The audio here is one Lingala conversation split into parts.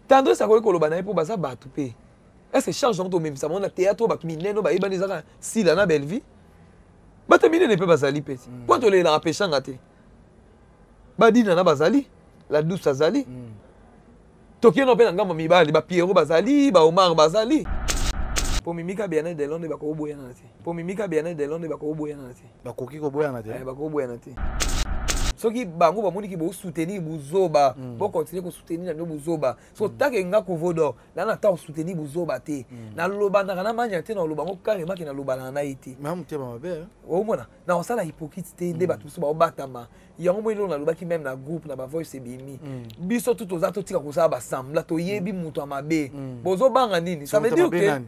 tendresse akoki koloba na ye mpo baza bato mpe est-ce que charge yango tomemisa bango na théâtre oyo bato minene bayebani ezaka sila na belle vie bato minene mpe bazali peti mpo tolelaka peshanga te badina na bazali la douce azali tokeno mpe na ngambo mibali bapiero bazali baomar bazali mpo mimika bien de Londres bakoboyana na te mpo mimika bien de Londres bakoboyana na te bakoki koboyana te bakoboyana te soki bango bamoniki bosoutenir buzoba bokontinue kosoutenir na bino buzoba so take nga kovodor na na ta osoutenir buzoba te nalobandaka na manya te na oloba ngo karemaki nalobanaka na ye te mamutema mabe omona na osala hypocrite te nde bato mosusu baobatama yango moi eloko nalobaki meme na groupe na bavoice ebimi biso tu toza totika kosala basambla toyebi moto ya mabe bozobanga nini ça veut dire que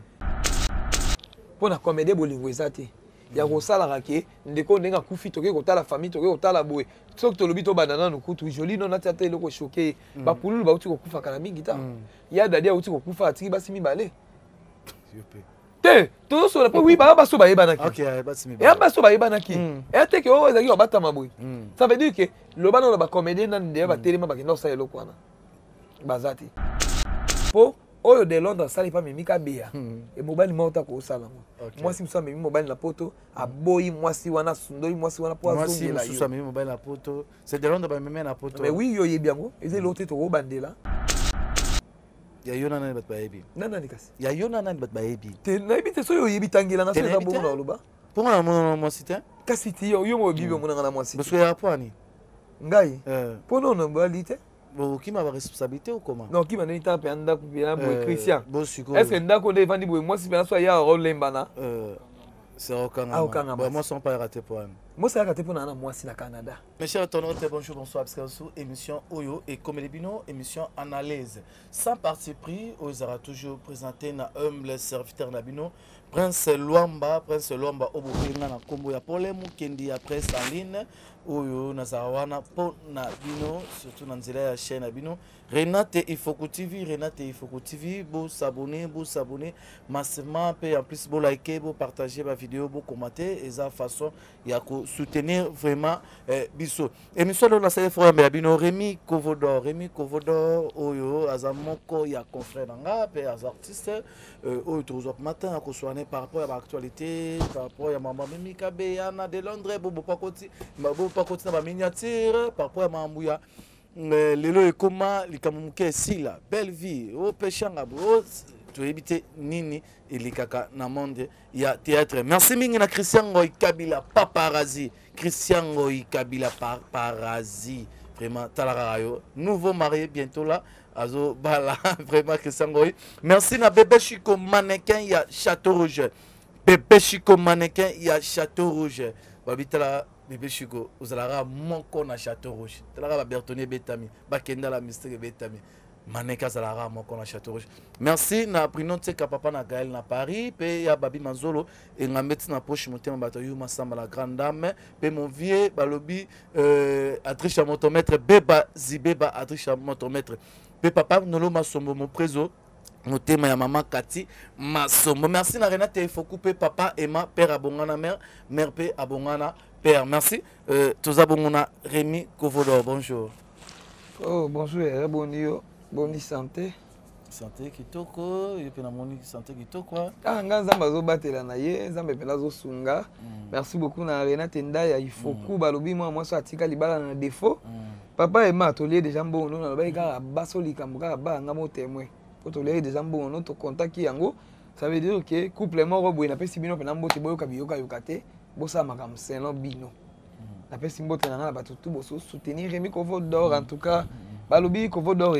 mpo na comédie bolingo eza te ya kosalaka ke ndeko ndenge akufi toke kotala famille toke kotala boye soki tolobi tobanda nanu kutu joli no natia te eloko choke bapululu bauti kokufa kala mingi ta ya dadi auti kokufa atiki basi mibale te tozosola mpo wi baya baso bayebanaki eya baso bayebanaki eya te ke oyo ezalaki babatama boye ça veut dire ke loba nano bacomédien nani ndeya batelema bakenda kosala eloko wana baza te mpo oyo de Londres asali pa mimika beya e mobali moko ta kosala ngo mwasi mosusu amemi mobali na poto aboyi mwasi wana asundoli mwasi wana po azongela yo mwasi mosusu amemi mobali na poto c'est de Londres bamemi na poto mais oui yo yebi yango eza eloko te tokobandela ya yo na nani bato bayebi nani kasi ya yo na nani bato bayebi te nayebi te soki oyebi tangelanga so eza bongo na oloba mpongo na mona mwasi te kasi ti yo mobibi omonanga na mwasi parce que ya pwani ngai mpo nono bali te okima baresponsabilité ou comment non okima ndeni ta mpe andako mpena boye christian est ce que ndako nde evandi boye mwasi mpena so aya rolembana c'est okanga moi son pas raté pour ane moi c'est raté pour na mwasi na Canada. Mes chers internautes, bonjour, bonsoir, parce que sous émission Oyo et comme les bino émission analyse sans parti pris aux aura toujours présenté na humble serviteur na bino Prince Luamba obokenga na kombo ya Paul Mukendi après Saline Oyo na Zarawana po na bino surtout na nzela ya chaîne na bino Renate Ifoko TV bo s'abonner massivement pe en plus bo liker bo partager ma vidéo bo commenter et ça façon ya ko soutenir vraiment biso émission de la série frère bino Rémi Kovodor oyo azamoko ya confrère nanga pe az artiste oyo toujours matin à ko soigner par rapport à l'actualité par rapport à maman Mimika Beyana de Londres bo pas côté na ba miniature par rapport à mambuya lelo ekoma likamuke sila belle vie o peshanga bo to éviter nini elikaka na monde ya théâtre. Merci mingi na Christian Ngoy Kabila paparazzi vraiment talarayo nouveau marié bientôt là azo bala vraiment Christian Ngoy. Merci na bébé Chico mannequin ya Château Rouge babitala bébé Chico ozalara moko na Château Rouge talara Bertonné Betami bakenda la mystique Betami maneka zalara moko na Château Rouge. Merci na prino tseka papa na Gaël na Paris pe ya babi manzolo e ngameti na poche motema bato yuma samba la grande dame pe mon vieux balobi Adricha motomètre beba zibeba Adricha motomètre pe papa nolo masombo mon préso motema ya maman Kati masombo. Merci na Renate Ifoko pe papa Emma père abongana mère pe abongana père. Merci toza bongona Rémi Kovodor bonjour. Oh bonjour bonne santé kitoko et puis na moni santé kitoko nga nzambe azobatela na ye nzambe mpena azosunga. Merci beaucoup na Renate Ndaya Ifoko balobi mwa mwasi atika libala na défaut papa Emma atolier déjà mbongo nalobaki kaka baso likambo kaka balanga mo témoin po tolier déjà mbongo to contacti yango ça veut dire que couple moko boye napesi bino mpena mbote boyoka biyoka te bosala makambo selon bino napesi mbote na nga na bato tu boso soutenir Rémi Kovodor en tout cas balobi Kovodor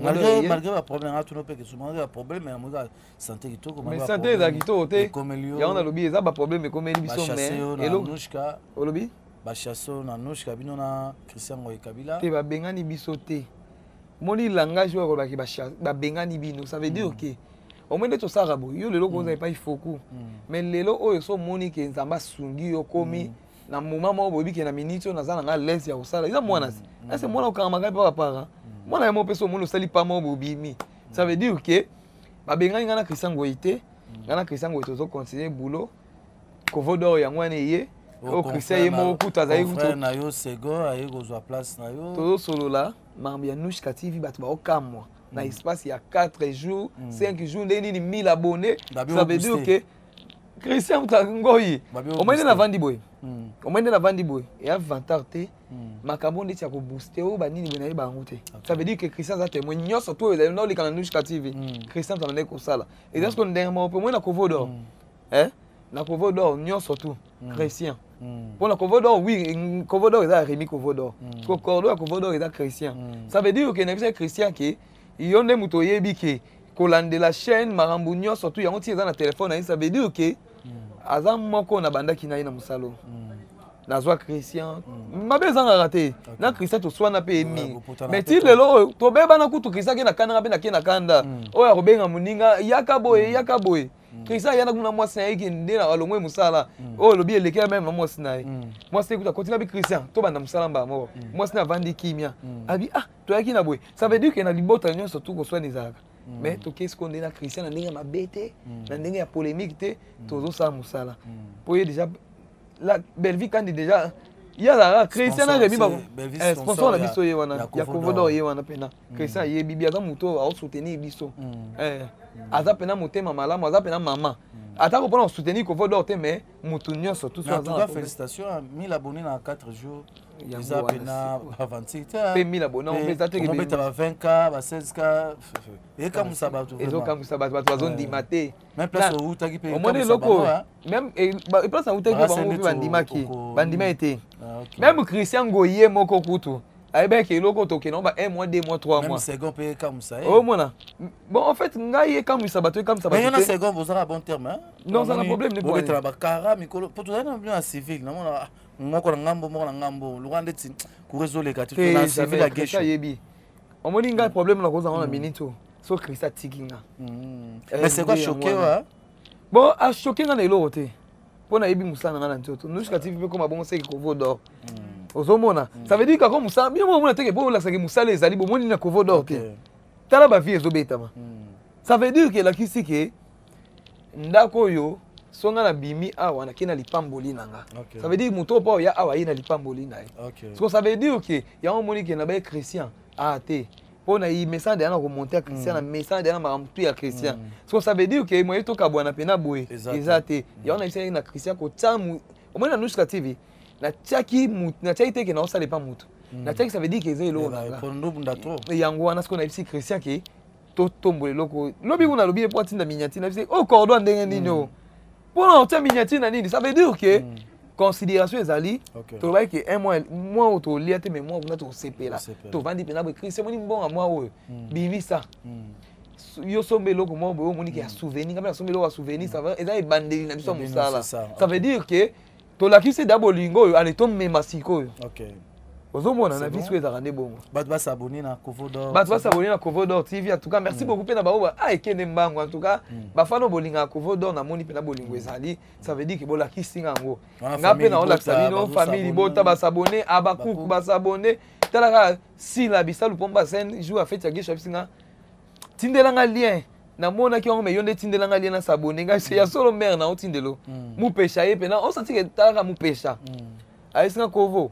malgré la problème a tout no pe que souvent le problème mais amuza santé kitoko mais santé eza kitoko te yango nalobi eza ba problème ekomeli biso mais elonushka olobi bachasso na nushka bino na Christian Ngoy Kabila te babengani biso te moni langage oyo kolobaki babengani bino ça veut dire que au moins to sara bo yo lelo koza pas Ifoko mais lelo oyo so moni ke nzamba asungi yo komi na moment moko boyebi ke na minute oyo naza na nga lese ya kosala eza mwana si ase mwana okangamaka mpe papara mwana ye mo mpe so omoni osali pa moko bobimi ça veut dire ke babengani nga na Christian Ngoy te nga na Christian Ngoy tozocontinue boulot Kovodor yango wana eye oyo Christian ye moko kutu azali frère na yo sego aye kozwa place na yo tozosolola mambo ya Nushka TV bato ba okamwa na espace il y a 4 jours 5 jours ndeni 1000 abonnés ça veut dire que Christian Ngoyi au moins na vandi boy au moins na vandi boy et avantage te makambo ndeti ya ko booster o ba nini bonaye ba ngote ça veut dire que Christian za témoin nyoso to le no likana Nushka TV Christian ça ko sala et dans ce qu'on dernièrement au moins na Kovodor na Kovodor nyoso to Christian pour la Kovodor oui Kovodor est Rémi Kovodor parce que Kovodor est Christian ça veut dire que na Christian qui yonde muto yebi ke kolande la chaîne marambu nyo surtout yango ti eza na téléphone ça veut dire que azam moko na banda kina ina musalo na zwa Christian mabeza ngaraté na Christian to swana pe emi mais ti lelo to beba na kutu Christian ke na kananga be na ke na kanda oya ko benga muninga yakaboy Christian yana kuna mwasi na yiki ndena alongwe musala o lobi eleke même na mwasi na mwasi kuta continue bi Christian to banda musala mba mo mwasi na vandi kimia abi to yaki na boy ça veut dire que na libota nyo surtout ko swana izaka mais to qu'est-ce qu'on est na Christian na ndenge mabete na ndenge ya polémique te tozo sa musala pour déjà la Belvi kandi déjà ya la Christian na Rémi ba sponsor la biso ye wana ya Kovodor ye wana pena Christian ye bibi aza muto a soutenir biso aza pena motema malamu aza pena mama ata ko pona soutenir Kovodor te mais mutu nyonso tout ça ça félicitations 1000 abonnés dans 4 jours ya pena avantika pe 1000 abonnés on beta te on beta ba 20k ba 16k et comme ça ba tout ezo comme ça ba bazon dimate même place où taki pe au moins loko même et place où taki ba ngo bandimaki bandima été même Christian Ngoye moko kutu aibe ke loko to ke nomba 1 mois 2 mois 3 mois même second pe comme ça oh mona bon en fait ngai comme ça bato comme ça mais il y en a second vous aurez bon terme hein non ça n'a problème ne pas être ba kara mikolo pour tout ça non bien civil non moko na ngambo lugande ti ku résoudre ka tout na civil la gestion yebi on moni ngai problème na koza na minute so Christian tikinga mais c'est quoi choqué wa bon a choqué na elo te pona yebi musana ngana ntoto Nushka TV pe koma bongo seki Kovodor ozomona ça veut dire que comme musala bien mona te ke bo la seki musala ezali bo moni na Kovodor te tala ba vie ezobetama ça veut dire que la kisiki ndako yo songa na bimi awa na kena lipamboli nanga ça veut dire muto pa ya awa ina lipamboli na so ça veut dire que ya on moni ke na ba Christian te pona i message na ko monter Christian na message na maramtu ya Christian so ça veut dire que moi to ka bwana pena boye ezate ya on a essayé na Christian ko tamu au moins na Nushka TV na tchaki na tchaki te ke na osale pa mutu na tchaki ça veut dire que ezelo na yango wana ce qu'on a ici Christian qui to tombole loko lobi kuna lobi po tinda minyati na o cordon ndenge nini pour on tient minyati na nini ça veut dire que considération ezali to ba que un mois auto liate mais moi on a to sepela to vandi pena bo Christian moni mbonga moi oyo bimisa yo sombe loko mo bo moni ki ya souvenir ngam na sombe loko souvenir ça va ezali bandeli na biso musala ça veut dire que to la kisi d'abo lingo ale to mema siko OK ozomona na biso ezaka nde bongo bato ba s'abonner na Kovodor Kovodor TV en tout cas merci beaucoup pena baoba ekende mbango en tout cas bafano bolinga Kovodor na moni pena bolingo ezali ça veut dire que bola kisinga ngo nga pena ola sabino famille bota ba s'abonner abakuku ba s'abonner talaka si la bisalu pomba scène joue à fête ya gesho bisinga tindelanga lien na mona ki on me yonde tindelanga lien na s'abonner nga c'est ya solo mère na otindelo mu pesha ye pena on senti que talaka mu pesha aisinga Kovo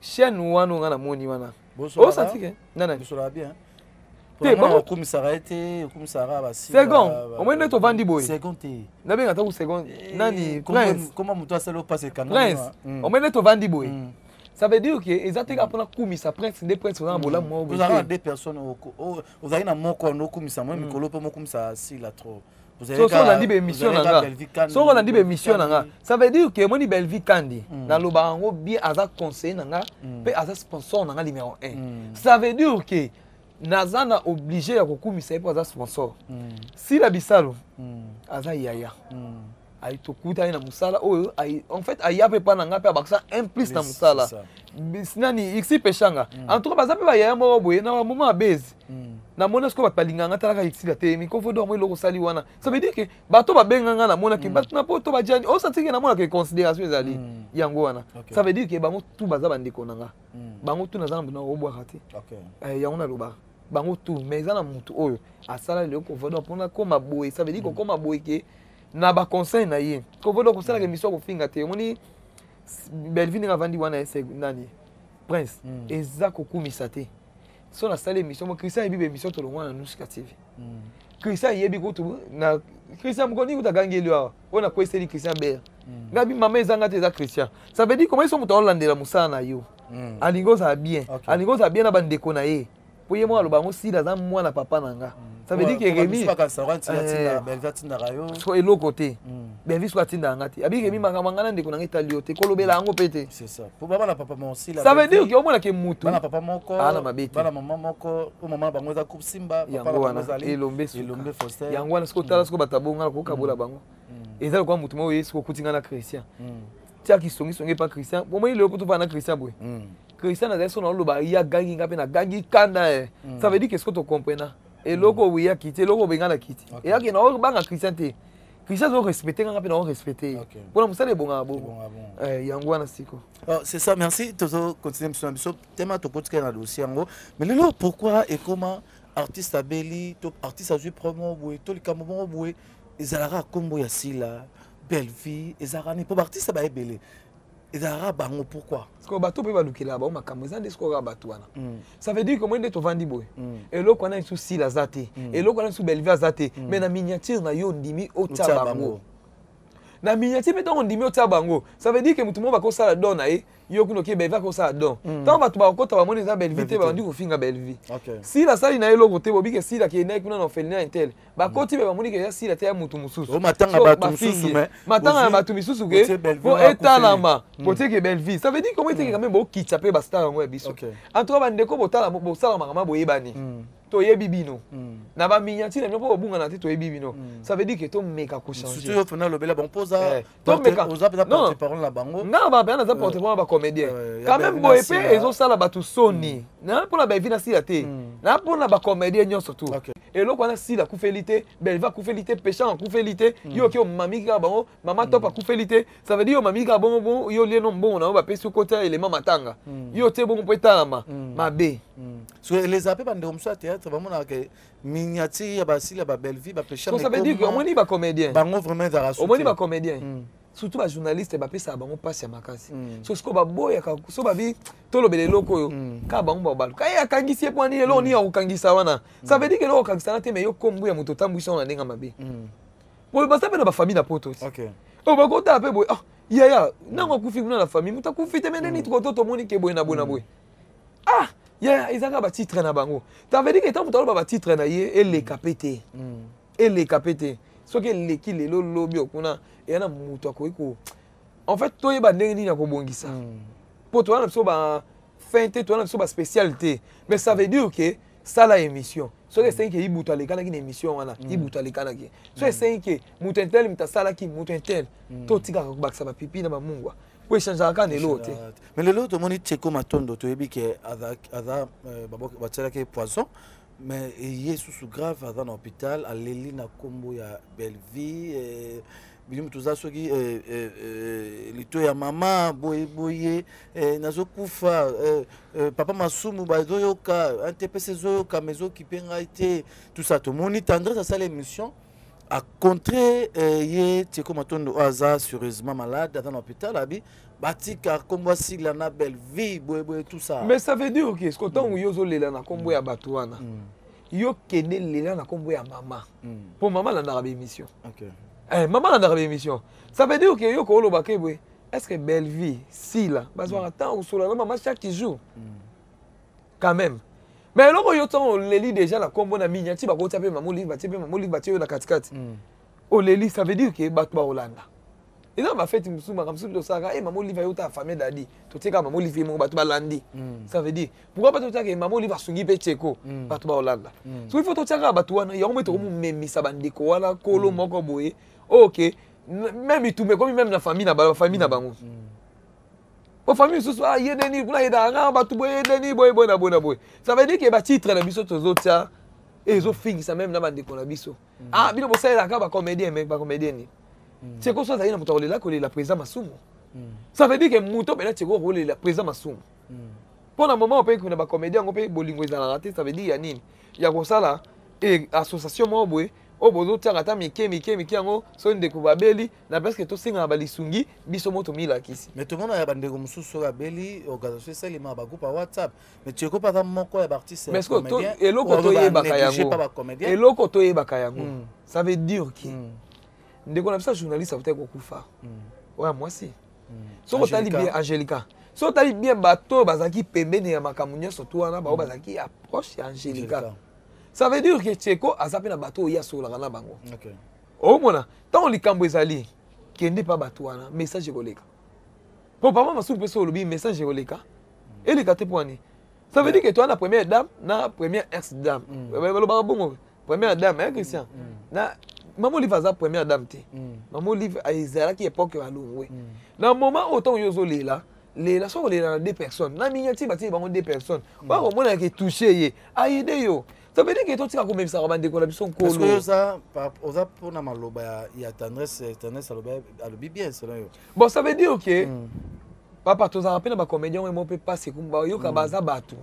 chaîne wano ngana moni wana o satike nana bisola bien te bon komisara été komisara ba si second au moins to vandi boy second te na benga ta ku second nani prince comment muto aselo passer kananga prince au moins to vandi boy ça veut dire que ezateka pona kumisa prince de prince na bola mo vous avez deux personnes vous avez na moko no kumisa mo mikolo pe mo kumisa si la trop so na ndibe émission nanga so na ndibe émission nanga ça veut dire que moni Belvi kandi na loba ngo bien aza conseiller nanga pe aza sponsor nanga numéro 1 ça veut dire que nazana obligé ya kokumisa pe aza sponsor si la bisalo aza yaya ay to kuta ina musala oyo ay en fait aya pe pa nanga pe abaksa implice na musala bisnani ixi peshanga en tout cas baza pe ba yaya mo boye na moment base na mona sko batalinganga talaka ixila te mi Kovodor mo loko sali wana ça veut dire que bato ba benganga na mona ki bato na poto ba jani o sentike na mona ke considération ezali yango wana ça veut dire que bango tout baza bandeko nanga bango tout nazana bona obwa kati yango na loba bango tout mais ezana mutu oyo asala le Kovodor pona koma boye ça veut dire que koma boye ke na ba conseil na ye Kovodor ko sala ke mission ko finga te moni Belvi nga vandi wana ese nani prince eza ko kumisa te so na sala émission mo Christian yebi émission to longwa na Nushka TV Christian yebi ko to na Christian mo ni utagangeli wa ona ko eseli Christian Ber ngabi mama ezanga te za Christian ça veut dire comment ils sont muto olandela musana na yo alingo za bien na bandeko na ye po ye mo aloba ngo sida za mwana papa nanga ça veut dire que Rémi so elo côté Belvi soit tinda ngati abi Rémi mangana ndeko nanga italio te kolobela ngo pete c'est ça pour baba na papa mo aussi ça veut dire que au moins que mutu bana papa moko bana mabete bana maman moko o maman bango za coupe simba papa bango za elombe Faustin yango wana sko tala sko batabonga ko kabola bango ezali kwa mutu mo yesu ko kutinga na Christian tia ki songi pas Christian bon moi il est ko to na Christian boy Christian na so na loba ya gangi ngape na gangi kanda ça veut dire que ce que tu comprends et loko wiya kiti loko bengana kiti et yaki na banga Christian te Christian zo respecter ngape na respecter pour musala bonga bo yango wana siko c'est ça merci toujours continuer sur ambition tema to kotika na dossier yango mais lelo pourquoi et comment artiste abeli to artiste azui promo boy to likambo mo boy ezalaka kombo ya sila belle vie ezalaka pour artiste ba ebele ezalaka bango pourquoi parce que bato pe balukela ba makambo ezande sko ka bato wana ça veut dire que moi ndeto vandi boy et loko na sous sila zate et loko na sous belle vie zate mais na miniature na yo ndimi otia bango na miniature pe to ndimi otia bango ça veut dire que mutu mo ba ko sala don na e yo kuno ke belle va ko sala don tant bato ba ko ta ba moni za belle vie te ba ndi ko finga belle vie si la sali na eloko te bobi ke si la ke na kuna no felina intel ba ko ti ba moni ke si la te ya mutu mususu o matanga bato mususu mais matanga bato mususu ke po etalama côté que belle vie ça veut dire comment était quand même bo kitcha pe ba star ngo biso en tout cas ba ndeko botala bo sala makama boyebani to yebi bino na ba miniature na po bunga na te to yebi bino ça veut dire que to meka ko changer surtout au final lobela bon posa to meka oza pesa porte parole la bango na ba na za porte parole ba comédien quand même boy pe ezo sala batu soni na pour la belle vie na sila te na pour na ba comédien nyonso tout et loko na sila kufelité belle va kufelité péchant kufelité yo ke mami ka bango mama top a kufelité ça veut dire yo mami ka bon yo lié non bon na ba pesi côté élément matanga yo te bon poetama mabe so les appels bande comme ça théâtre vraiment na que miniature ya ba sila ba belle vie ba péchant ça veut dire que au moins ni ba comédien bango vraiment za au moins ni ba comédien surtout ba journaliste ba pesa bango passe ya makasi so sko ba boya ka so ba bi to lobele loko yo ka bango ba balu ka ya kangisi e kwani elo ni ya ukangisa wana ça veut dire que lo kangisa na te me yo kombu ya moto tambwisa na ndinga mabe bo ba sabe na ba famille na poto OK o ba ko ta pe boy ya nango kufi na famille muta kufi te mende ni to to moni ke boy na boy izanga ba titre na bango ça veut dire que tant muta ba titre na ye et les capété so ke leki lelo lobi okuna yana mutu akoiko en fait to yeba ndenge nini akobongisa po to wana so ba fente to wana so ba spécialité mais ça veut dire que ça la émission so que c'est que ibuta lekana ki émission wana ibuta lekana ki so c'est que mutu intel mutasala ki mutu intel to tika ko baksa ba pipi na ba mungwa po échanger ka nelo te mais lelo to moni Tcheko Matondo to yebi ke ada babok batela ke poisson mais sous grave dans l'hôpital à l'eli na kombo ya belle vie bilim tuza soki lito ya mama boye nazo kufa papa masumu bazoyoka antepese zoyoka mezo kipenga ite tout ça tout moni tendresse ça l'émission à contrer ye Tcheko Matondo aza sérieusement malade dans l'hôpital abi batika kombo sigla na belle vie boye tout ça mais ça veut dire que ce que tant yo zo lela na kombo ya bato wana yo kende lela na kombo ya mama pour maman na na émission maman na na émission ça veut dire que yo ko lo bakebwe est-ce que belle vie si là bazwa attend ou sur la maman chaque jour quand même mais loko yo tant leli déjà na kombo na miniati ba ko taper maman livre ba tie na katikati o leli ça veut dire que bato ba Holanda et là ma fête musuma comme ça ça maman livre yo ta famille dadi to tika maman livre mo bato ba landi ça veut dire pourquoi pas to tika maman livre sungi pe Tcheko bato ba Holanda so il faut to tika bato wana yo mo to mo memisa bandeko wala kolo moko boye OK même itume comme même la famille na bango o famille so yedeni kuna yedanga bato boye yedeni boye na ça veut dire que ba titre na biso to zotia et zo fingisa même na bandeko na biso bino bo ça ka ba comédien mais ba comédien ni c'est quoi ça d'ailleurs na mutole la coller la président Masumu ça veut dire que muto bela Tcheko roler la président Masumu pour un moment on peut que na ba comédien on peut bolingo ezala raté ça veut dire ya nini ya ko sala et association mo boye o bozo tiaka ta mike yango so ndeko babeli na presque to singa balisungi biso moto milakisi mais tout le monde a bandeko mususu babeli organisation salima ba groupe WhatsApp mais tu ko pas moko ya artiste mais ko eloko to yebaka yango eloko to yebaka yango ça veut dire que ndeko na bisa journaliste peut être kokufa ouais moi si so tali bien Angelica so tali bien bato bazaki pembeni ya makambo nyonso to wana ba bazaki approche ya Angelica. Ça veut dire que Tcheko a sapé na bateau ya sur la rana bango. OK. Oh mona, tant likambo ezali kende pa bateau wana message koleka. Pour papa ma soupe so lobi message koleka. Et les kate poani. Ça veut dire que toi na première dame na première ex dame. Ba ba bongo. Première dame hein Christian. Na maman livre za première dame te. Maman livre a ezala ki époque ya longwe. Na moment autant yozo lela les so lela deux personnes. Na minyati bati bango deux personnes. Ba ko mona ke toucher ye. Aide yo. Ça veut dire que toi tu as comme ça rabande de collaboration parce que ça oza pona maloba ya tendresse aloba alobi bien cela yo bon ça veut dire que papa to za rapena ba comédien mo peut passer comme ba yo ka baza bato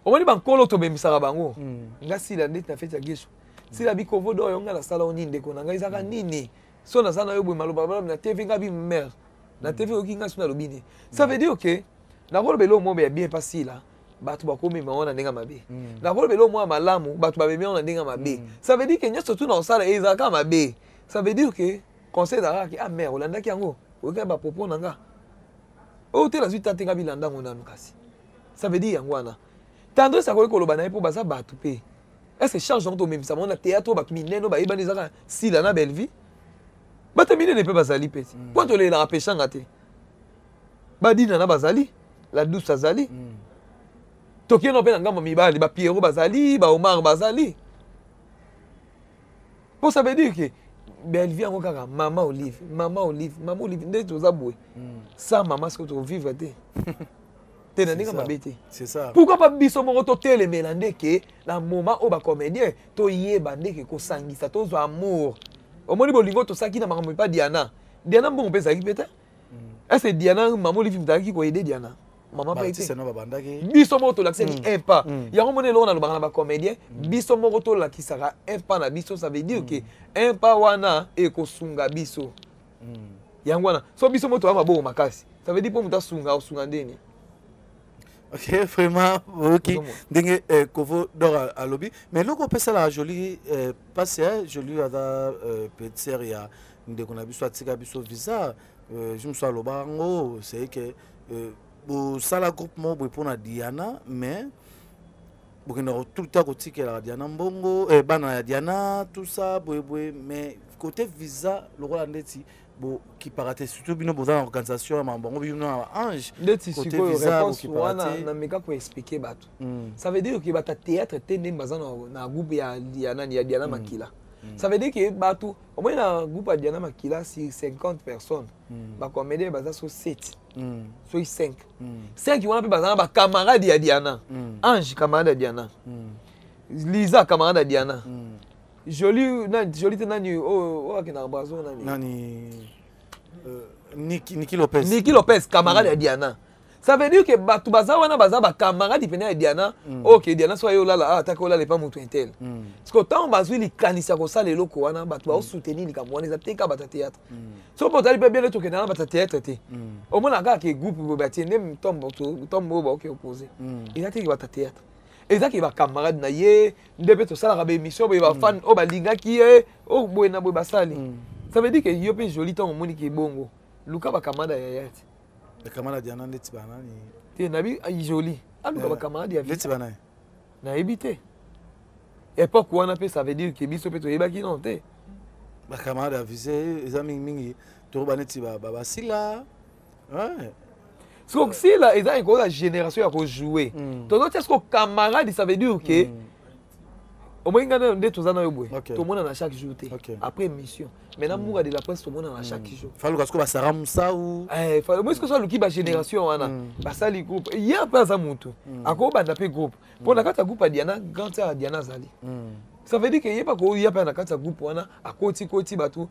o moni ban kolo to bemisa bango ngasi la ndeti na fete ya gesho si la bikovo do yo ngala sala oninde ko nanga izaka nini so na sana yo bo maloba na TV ngabi mère na TV o kinga suna lobini ça veut dire que na rolo belo mo bien passé là batu bakomi maona ndinga mabe na ko belo mwa malamu batu babemi on ndinga mabe ça veut dire que nyoso tu na osala ezaka mabe ça veut dire que conseil dara ki ah mère olanda ki yango oka ba popo nanga o te la suite tantenga bilanda ngona nukasi ça veut dire yango wana tandre ça ko koloba na po baza batu pe est-ce que change donc même ça mona théâtre batu mineno ba ibani zaka sila na belle vie batu minene pe bazali pe point to le la pechanga te badina na bazali la douce azali Tokyo no pe na ngambo mibali ba Pierrot bazali ba Omar bazali. Pour ça veut dire que belle vie en kaka maman Olive ndé to za boy. Ça maman ce que tu vivre té. Té na ndinga mabete. C'est ça. Pourquoi pas biso moko to tele melande ke na moment o ba comédien to yeba ndeke ko sangisa to zo amour. Au moins bolingo to saki na makambo pas Diana. Diana mbongo pesa ki peta. Est-ce que Diana maman Olive mtaki ko aider Diana? Maman pas été biso moto la c'est un pas yango mone lo na lo bana ba comédien biso moko to la kisaka un pas na biso ça veut dire que un pas wana e ko sunga biso yango wana so biso moto ama bo makasi ça veut dire pour muta sunga o sunga ndeni OK vraiment OK dingue kovo dora à lobby mais loko pesa la jolie passé jolie ada petser ya ndeko na biso atika biso visa je me suis lobango c'est que au sala groupe mo pour na Diana mais beaucoup tout le temps que la Diana mbongo bana Diana tout ça mais côté visa le rôle ndeti bo qui paraît surtout bino dans organisation mbongo bino ange côté visa qui paraît na meka ko expliquer bato ça veut dire que bata théâtre tende bazana na groupe ya Diana Makila. Ça veut dire que bato au moins na groupe ya Diana Makila si 50 personnes ba comédien baza so 7 so 5 5 wana pe bazana ba camarade ya Diana Ange camarade ya Diana Lisa camarade ya Diana Jolie te nani o akina bazo nani Niki Lopez camarade ya Diana. Ça veut dire que bato baza wana baza ba camarade pene ya Diana OK Diana so yo lala ataka ola le pas mutu intel parce que tant bazwi li kanisa ko sala eloko wana bato ba soutenir li kamwana za teka bata théâtre so potali pe bien le to kenana bata théâtre te au moins aka ke groupe ba tiene tombo ba OK opposé il a te bata théâtre ezaki ba camarade na ye ndebe to sala ba émission ba fan o ba linga ki o boy na boy basali ça veut dire que yo pe joli temps moni ki bongo luka ba camarade ya yati. Les camarades Diana ndeti bana ni te nabi ay joli aluka ba camarade ya ndeti bana na ebité époque wana pe ça veut dire que biso pe to yebaki non te ba camarade avisé les amis mingi to ba ndeti ba sila ouais so si là ils ont la génération à jouer to est-ce que camarade ça veut dire que au moins ngana nde tozana yo boy to mona na chaque jour après émission maintenant moura de la presse to mona na chaque jour fallu que ba saram ça ou fallu moi est-ce que ça luki ba génération wana ba sali groupe il y a pas ça mutu ako banda pe groupe pour na kata groupe Diana grand ya Diana zali ça veut dire que il y a pas ko il y a pas na kata groupe wana akoti batu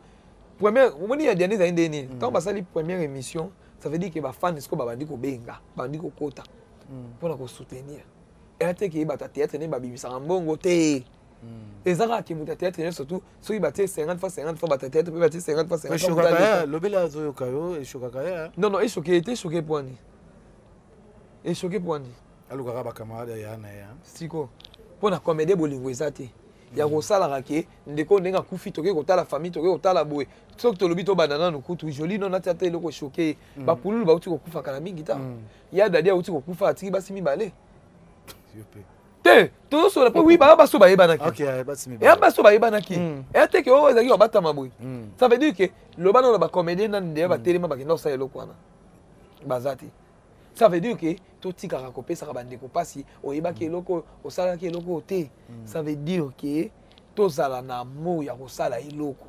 première moni ya Diana za ndeni tant ba sali première émission ça veut dire que ba fan est-ce que ba bandi ko benga bandi ko kota pour na ko soutenir et ate que ba ta théâtre ne ba bibisa mbongo te ezaka ki muta théâtre surtout soki batie 50 fois 50 fois bata théâtre pe batie 50 fois 50 fois choka lobela zo kayo et choka kaya non non choqué était choqué poani et choqué poani alukaka ba camarade ya na ya siko pona comédie bolingo ezate ya kosalaka ke ndeko ndenga kufi toke kotala famille toke kotala boye soki tolobi to banana no kutu joli no natia te eloko choqué bapululu bauti kokufa kala mingi ta ya dadi auti kokufa atiki basi mibale te tozosola mpo wi baya baso bayebanaki eya baso bayebanaki eya te ke oyo ezalaki babatama boye ça veut dire ke loba nano bacomédien nani ndeya batelema bakenda kosala eloko wana baza te ça veut dire que totikaka kopesaka bandeko mpasi oyebaki eloko osalaki eloko te ça veut dire que tozala na mo ya kosala eloko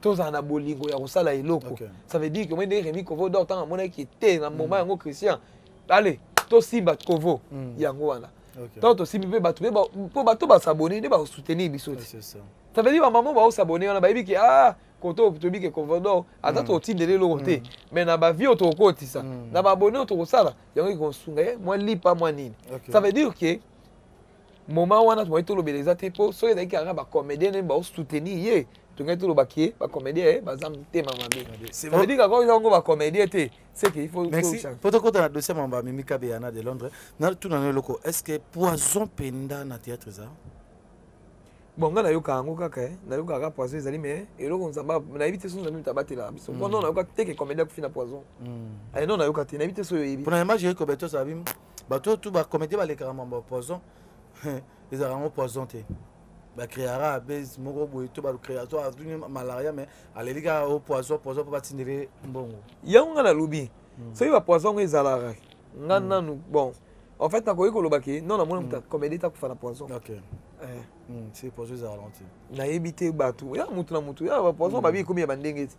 tozala na bolingo ya kosala eloko ça veut dire que moi ndenge Rémi Kovo dor ntango amonaki te na moment yango Christian allez tosimba Kovo yango wana donc tosimbi mpe bato mpo bato basabone nde bakosoutenir biso te ça veut dire bamama baosabone wana bayebi ke koto toyebi ke Kovo dor ata totindela eloko te mais na bavie oyo tokokotisa na babone oyo tokosala yango ekosunga ye mwa lipa mwa nini ça veut dire ke moment wana tomoki tolobela eza te mpo soki ezalaki kaka bacomédien nde baosoutenir ye tongai tolobaki ye bacomédien baza motema mabe ça veut dire kaka eza yango bacomédien te c'est que il faut merci po tokota na dossier mamba Mimi Kabeyana de Londres na tuna na eloko est-ce que poison penda na théâtre za bon nga nayoka yango kaka nayoka kaka poison ezali mais eloko nzamba nayebi te so nzambe tabatela biso mpo non nayoka te ke comédien akufina poison aye non nayoka te nayebi te so oyebi mpona image yeko beto sabi bato tu bacomédien balekaka mamba poison ezalaka yango poison te bakreaka abese moko boye to bacréation azuni malaria mais aleli kaka o poison mpo batindele mbongo yango nga nalobi soki bapoison ngo ezalaka nga nanu bon en fait nakoki kolobaki non namoni moto comédie takufa na poison c'est poison ezalaka lanti nayebi te bato ya mutu na mutu ya bapoison babi ekomi ya bandenge ti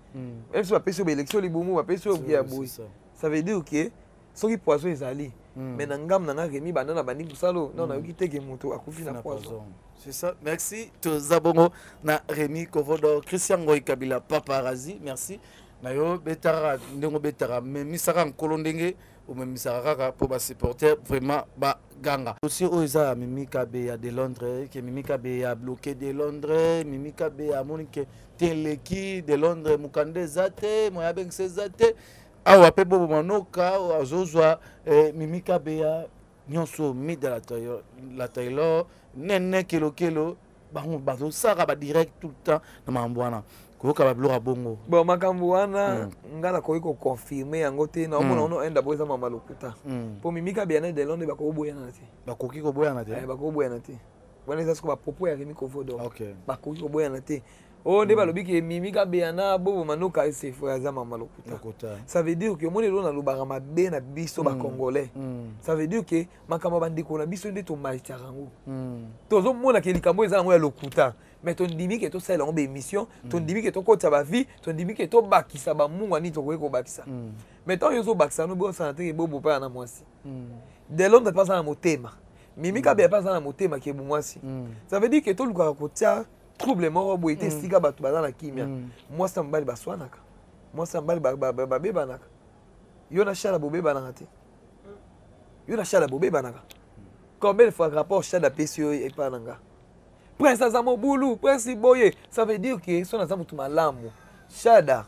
même so bapesi yo baélection libumu bapesi yo ya boye ça veut dire que soki poison ezali mais na ngamu na nga Rémi banda na bandi kosala non nayoki te ke moto akufi na poison. C'est ça. Merci. Tozabongo na Rémi Kovo dor Christian Ngoy Kabila Paparazzi. Merci. Nayo betara ndengo betara mais misaka nkolo ndenge ou même misaka kaka pour ba supporter vraiment ba ganga. Aussi oza Mimi Kabeyana de Londres que Mimi Kabeyana bloqué de Londres, Mimi Kabeyana monique teleki de Londres mukande zate moya bengse zate awa pe bobo manoka azozwa Mimi Kabeyana nyonso mi de la Taylor nene kelo bango bazo saka ba direct tout le temps na mambwana koka ba bloka bongo bon makambo wana ngala koyi ko confirmer yango te na omona ono enda boza mama lokuta po Mimi Kabeyana de Londres bakoboyana te bakoki ko boyana te bakoboyana te wana eza ko ba propos ya Rémi Kovo dor bakoki ko boyana te o nde balobi ke Mimi Kabeyana bobo manoka ese fo ya mama lokuta ça veut dire que moni lona lobaka mabe na biso ba congolais ça veut dire que makambo bandiko na biso nde to malitiaka yango tozo mona ke likambo eza yango ya lokuta mais ton dimi ke to sala ngo be émission ton dimi ke to kota ba vie ton dimi ke to bakisa ba mungu ani to ko bakisa mais tant yozo bakisa no bo sana te bobo pa na mwasi de Londres pas na motema Mimi Kabeyana pas na motema ke mwasi ça veut dire que to luka ko tia trouble moko boye te sika bato baza na kimia mwasi na mobali baswanaka mwasi na mobali babebanaka yo na shala bobebanaka te yo na shala bobebanaka combien de fois rapport shala apesi yo epa na nga prince aza mobulu prince boye ça veut dire que so naza motu malamu shada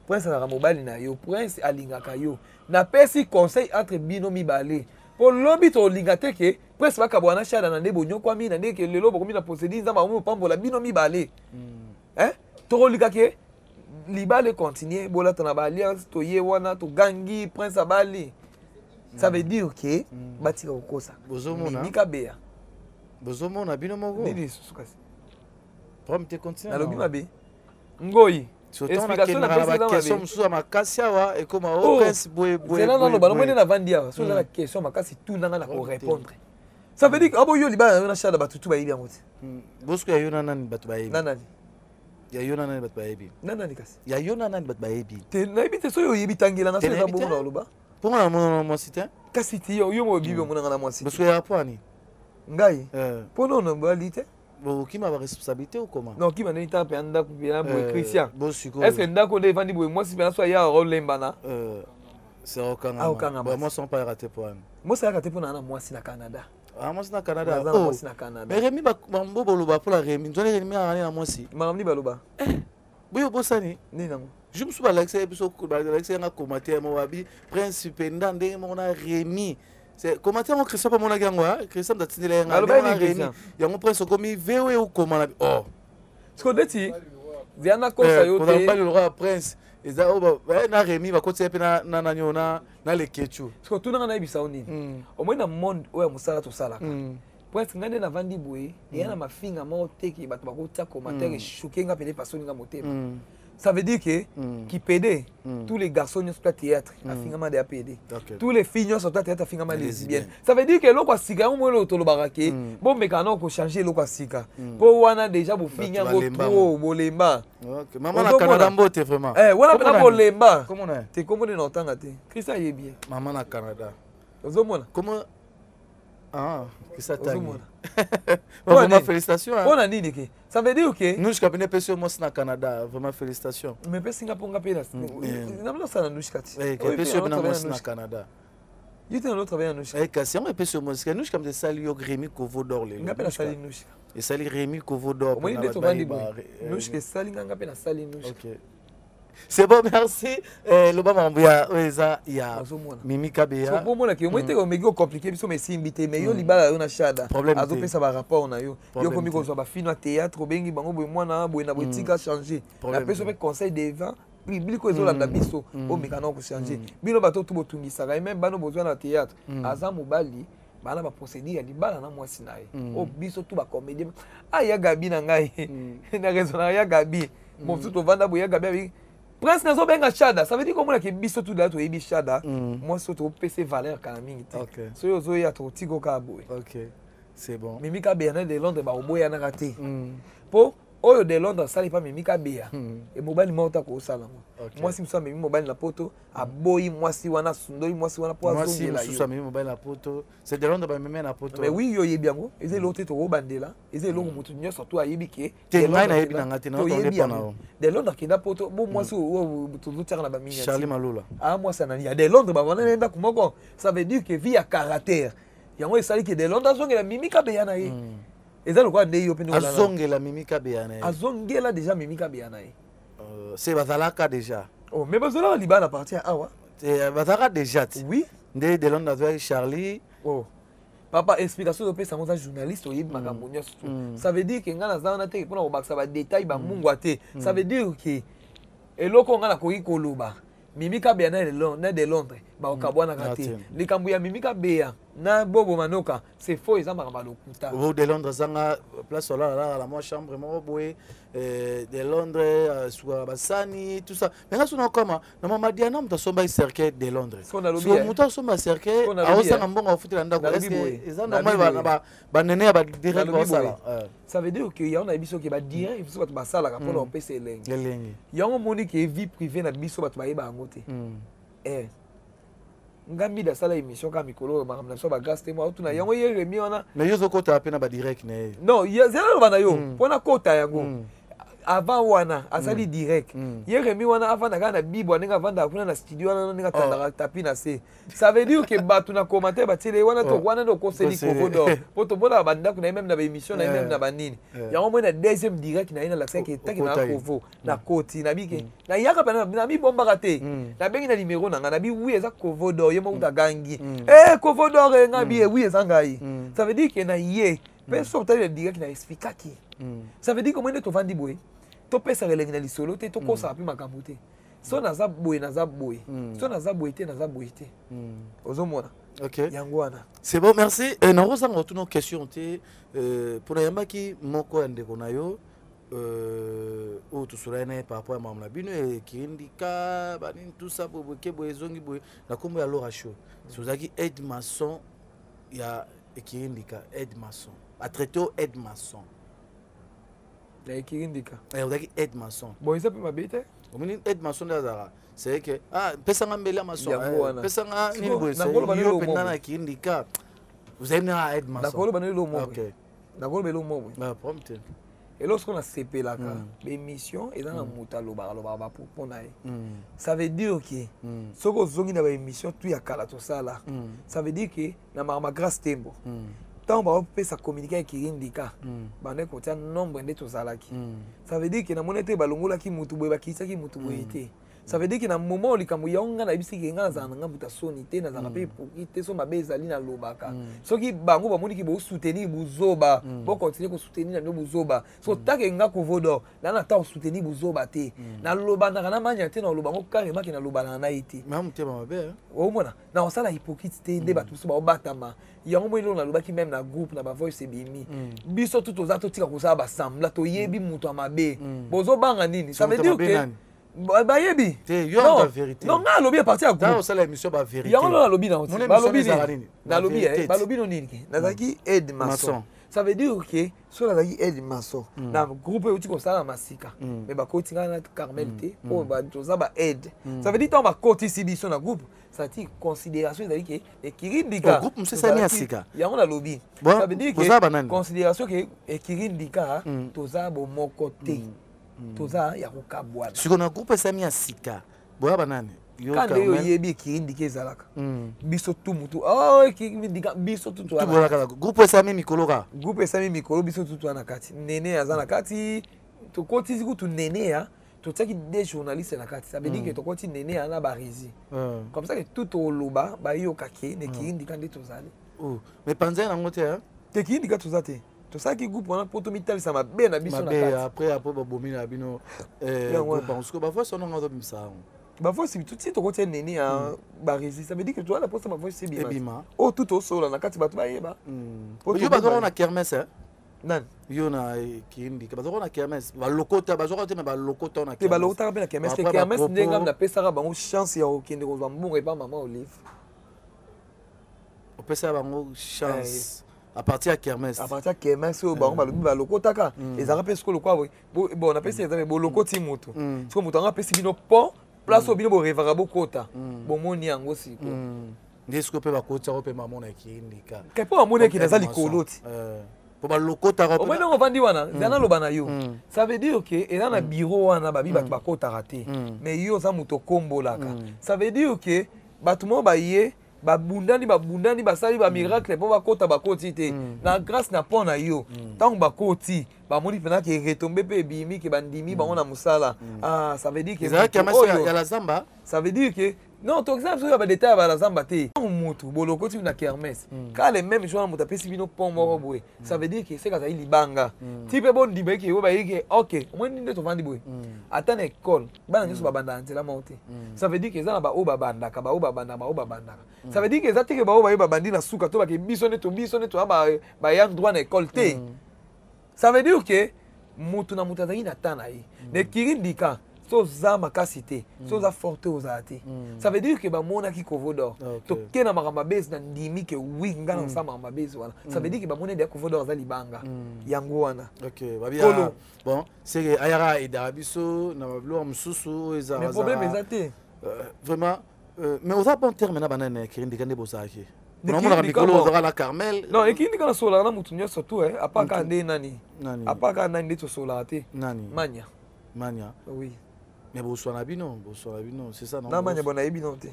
prince azaka mobali na yo prince alingaka yo napesi conseil entre bino mibale po lobi tolinga te ke presque bakabwana shada na nde bonyokwami na nde ke lelo bokomi na posedi nzamba omo pambola bino mibale tokolika ke libale continue bolata na baalliance toye wana togangi prince abali ça veut dire ke batika kokosa Mimi Kabeyana bozomona bino moko nini sukasi prom te continue nalobi mabe ngoyi explication na question mususu makasi awa ekoma o prince boye c'est non balo mwene na vandi awa so na question makasi tout nanga na ko répondre ça veut dire que abo yo libana na shada batutu ba yibi yango te bosco ya yona nani batu ba yibi nani ya yona nani batu ba yibi nani kasi ya yona nani batu ba yibi te na yibi te so yo yibi tangela na so za bongo na loba ponga na mo site kasi ti yo mo bibi mo na mo site bosco ya pwani ngai pono no bali te qui m'a responsabilité ou comment non qui m'a donné temps pendant que Christian est-ce que ndako nde vandi boye moi si bien soit ya rolembana c'est au Canada moi sont pas raté pour moi ça raté pour na moi si na Canada Ah, moi, c'est dans le Canada. Oh, c'est dans le Canada. Mais Rémi, je pour la Rémi. Je vais Rémi à moi aussi. Maramni Baloba. Oui, au Bossani. Je me suis dit, Alex, a commenté, Prince Pendant, mon Rémi. C'est commenté, mon Christophe, mon agangwa. Christophe, t'as tenu les Rémi. Il y a mon prince comme il veut ou comment. Oh. Ce qu'on dit, Diana Kosa, on n'a pas le roi prince. Et ça, na Rémi va continuer na le Ketchou. Ce qu'on tourne dans la Bissaoni. Au moins, dans le monde, où est Moussala tout ça là. Presque ngane na vandi boye et yana mafinga mote qui bat bakota commentaire et choquer nga pele façon nga mote. Ça veut dire que qui PD tous les garçons sont à théâtre afinga ma de APD. Tous les filles sont à théâtre afinga ma lesbienne. Ça veut dire que loko sika on mo lo to lo barake bon mekano ko changer loko sika. Po wana déjà bo finga go trop bolemba. OK. Maman na Canada mbote vraiment. Wana na bolemba. Comment on est? T'es comment on entend te? Christa yé bien. Maman na Canada. Ozomona. Comment ah, que ça t'a dit. Vraiment félicitations. On a dit que ça veut dire que nous je cabinet pesio moi na Canada, vraiment félicitations. Mais pe Singapour nga pe na. Na mlo sana nous kati. Pesio na moi na Canada. Il était l'autre travailler nous. Kasi on pesio moi nous comme de sali Rémi Kovo d'or les. Nga pe na sali nous. Et sali Rémi Kovo d'or. Moi il est tombé nous que sali nga pe na sali nous. OK. C'est bon, merci. Le bas il y a Mimi Kabea. Pour moi, qui est compliqué, mais c'est invité, mais il y a un chada. Problème. Ça va rapport, il y a comme il y a film à théâtre, il y a un boutique à changer. La personne conseil des vents. Public aux autres la biso au mécano pour changer. Bino bateau tout botungi ça même bano besoin de théâtre. Azam Mobali, bana ba procéder di bana na moi sinaye. Au biso tout ba comédie. Ah ya Gabi na ngai. Na raison ya Gabi. Mon tout vanda boya Gabi. Prince nazo benga chada, ça veut dire comment que biso tout là to ebi chada. Moi surtout PC valeur kana mingi. OK. So yo zo ya to tigo ka boy. OK. C'est bon. Mimi ka Bernard de Londres ba oboya na raté. Po oyo de Londres sali pa Mimi ka Bea. Et mobile mota ko sala moi. Moi si musa Mimi mobile na poto, aboyi moi si wana sundoi moi si wana po azongi la yo. Moi si musa Mimi mobile na poto, c'est de Londres ba Mimi na poto. Mais oui yo yebi yango, eze lote to robandela, eze longo mutu nyo surtout ayebi ke. Te ngai na yebi na ngati na to dépend. De Londres qui na poto, bon moi si to tira na ba mingi. Charlie Malula. Ah moi ça na ya de Londres ba wana nenda kumoko. Ça veut dire que vie à caractère. Yango esali ke de Londres zongi la Mimi ka Bea na ye. Eza le quoi ndei opini wala azongela Mimi Kabea na azongela déjà Mimi Kabea na c'est bazalaka déjà oh mais bazala libana partir awa c'est bazalaka déjà oui ndei de Londres avec Charlie oh papa explication de pesa mon journaliste oyebi makambo nyonso ça veut dire que ngana zana te pona obakisa ba détail ba mungwa te ça veut dire que eloko ngana koyi koloba Mimi Kabea na de Londres ba okabwana kate likambu ya Mimi Kabea na bobo manoka c'est faux ils amaka balokuta au de Londres zanga place là la moi chambre mo boye de Londres soit basani tout ça mais là sona kama na mama Diana mutasomba cercle de Londres so mutasomba cercle awosanga mbongo ofutela ndako est-ce ça normal ba nene ba direct ba sala ça veut dire que y a biso ke ba direct biso ba sala ka pona opesa elengi yango moni ke vie privée na biso ba bayeba ngote ngambi da sala émission ka mikolo ba kamna so ba gaste moi tuna yango ye Rémi wana mais yo zo kota apena ba direct ne non ya zela bana yo pona kota yango avant wana asali direct ye Rémi wana avant na kana bibo ninga vanda kuna na studio wana ninga tandaka tapi na se ça veut dire que batu na commenter ba tele wana to wana do conseil Kovo d'or poto bona banda kuna même na ba émission na même na ba nini yango mo na deuxième direct na ina la seke taki na Kovo na koti na bike na yaka bana na bi bomba kate na bengi na numéro na na bi oui eza Kovo d'or ye mo uta gangi Kovo d'or ngabi oui eza ngai ça veut dire que na ye pe sortir le direct na expliquer ça veut dire comment ne to vandi boy to pesa relenge na lisolo te to kosa api makambo te so naza boye so naza boye te ozomona OK yango wana c'est bon merci na rosa ngoto no question te pour yamba ki moko ya ndeko na yo o to surana par rapport à mamla bino e kindika bani tout ça boboke boezongi boye na kombo ya Laura Show sozaki aide maçon ya ekindika aide maçon a traité aide maçon la ekirindika on a aide maçon bon ça peut m'habiter on dit aide maçon d'azara c'est que pesanga mbele maçon pesanga ni boy c'est yo pendana ekirindika vous avez na aide maçon d'accord banelo lo mo OK d'accord belo mo ba prompte et lorsqu'on a CP là l'émission et dans la mutalo ba pour na ça veut dire que soko zongi na ba émission tout ya kala to ça là ça veut dire que na ma grâce tembo tant on peut ça communiquer avec Kirindika bande ko tia nombre de tozalaki ça veut dire que na monete balongola ki mutu boye bakisa ki mutu boye te ça veut dire que na moment likambo yonga na bisiki nga za nga buta sonité na za pe pour so mabeza li na lobaka soki bango ba moniki bo soutenir buzoba bo continuer ko soutenir na buzoba so take nga ko vodo na na ta soutenir buzoba te na loba na kana manya te na loba ngo carrément ki na loba na ite même te ba mabe o mona na osala hypocrite te nde batu so ba obatama yango mo ilona lobaki même na groupe na ba voice ebimi biso tout oza to tika ko sa ba sambla to yebi mutu amabe bozo banga nini ça veut dire que ba yebi non la vérité non nga lobi parti à groupe dans ça l'émission ba vérité yango na lobi na ba lobi na lobi ba lobi no nini na zaki aide maçon ça veut dire que sur la zaki aide maçon na groupe uti ko sala masika mais ba ko tinga na carmelité o ba toza ba aide ça veut dire tant ba koti si biso na groupe ça dit considération c'est-à-dire que Kirindika groupe c'est ça niasika yango na lobi ça veut dire que considération que Kirindika toza bo mokote toza ya kokabwana siko na groupe ça niasika boya banane quand yo yebi Kirindika ezalaka biso tu mutu oh Kirindika biso tu tu voilà groupe ça même mikoloka groupe ça même mikolo biso tu tu na kati nene azana kati to koti ziku tu nene ya to tsaki des journalistes na kati ça veut dire que to koti nene ana barizi comme ça que tout au loba ba yo kake ne Kirindika nde tozali oh mais panza na ngote hein te Kirindika tozate to ça qui groupe on poto mitali ça mabe na biso na kati après ba bomi na bino parce que ba fois son ngo ça ba fois si tout to koti nene ya barizi ça veut dire que toi la poste ma voix c'est bien oh tout au solo na kati batu ba yeba yo ba do na kermesse hein nan yo na Kirindika bazoko na kermesse ba lokota bazoko te me ba lokota na kermesse ba lokota na kermesse kermesse ndenga na pesa bango chance ya okende ko mbongo ba maman Olive o pesa bango chance à partir de kermesse au bango ba lobi ba lokota ka ezaka pesa ko lokwa bon na pesa ezaka bo lokoti mutu siko mutu anga pesa bino po place obino bo revara bokota bo moni yango siko ndesiko pe ba kota ko pe maman na Kirindika ke po amone ki nazali koloti ba lokota ko o mena on vandi wana zana loba na yo ça veut dire que et na bureau wana ba bi ba kota raté mais yo za muto kombolaka ça veut dire que batu mo ba ye babundani basali ba miracle po bakota bakoti te na grâce na pona yo tant bakoti ba moni pena ke retomber pe bimi ke bandimi ba on a musala ah ça veut dire que ça ya la zamba ça veut dire que non to exemple so ya ba détail ba la zamba te mutu bolokoti na kermesse quand les mêmes gens muta pesi bino pombo boye ça veut dire que c'est kaza libanga type bon dibe ke ba yike OK moi ndi to vandi boye ata na école bana ngeso ba banda ntela monte ça veut dire que za ba o ba banda ka ba o ba banda ça veut dire que za te ke ba o ba bandi na suka to ba ke biso ne to ba yang droit na école te ça veut dire que mutu na mutazaki na tanayi ne Kirindika so za makasi te so za forte ozate ça veut dire que ba mona ki kovodor to kena makamba base na ndimi ke wi ngana nsama makamba base wana ça veut dire que ba mona de kovodor za libanga yango wana OK babia bon c'est ayara et dabiso na bablo mususu eza mais problème ezate vraiment mais oza bon terme na banane Kirindika nde bosaki non mon ami Kolo ozaka la Carmel non Kirindika na sola na mutu nyonso to apaka nde nani apaka nani nde to sola te nani manya oui mais boswana bino c'est ça non na manya bona ebinote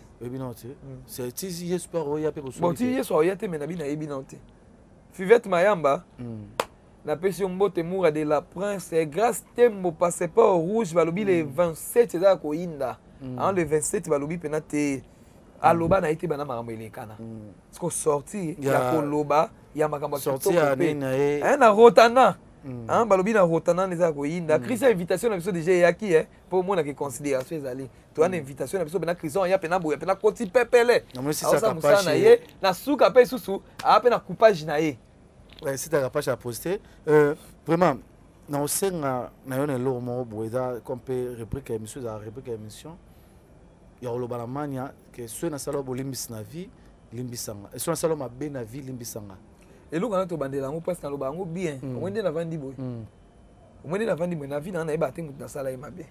c'est tizi espoir oya pe boswana bon tizi espoir oya te mais na bina ebinote Fivette Mayamba na pesi mbote moura de la prince grâce tembo passeport rouge balobi le 27 za ko inda en le 27 balobi penate aloba na été bana makambo elekana parce que sorti ya koloba ya makambo sorti ya nina na rotana hein balobi na rotana neza ko yinda Christian invitation na biso déjà yaki pour mona que considération ezali to ana invitation na biso bena Christian ya pena boya pena koti pepele ça musana ye na suka pe susu a pena coupage na ye ouais c'est ta page à poster vraiment na osenga na yone lo mo boeda comme peut réplique émission za réplique émission ya loba la mania que soit na salo bolimbis na vie limbisanga et soit na salo mabe na vie limbisanga et lo kana to bandela ngo presque na loba ngo bien omwende na vandi boy omwende na vandi boy na vie na na eba tengu na sala e mabe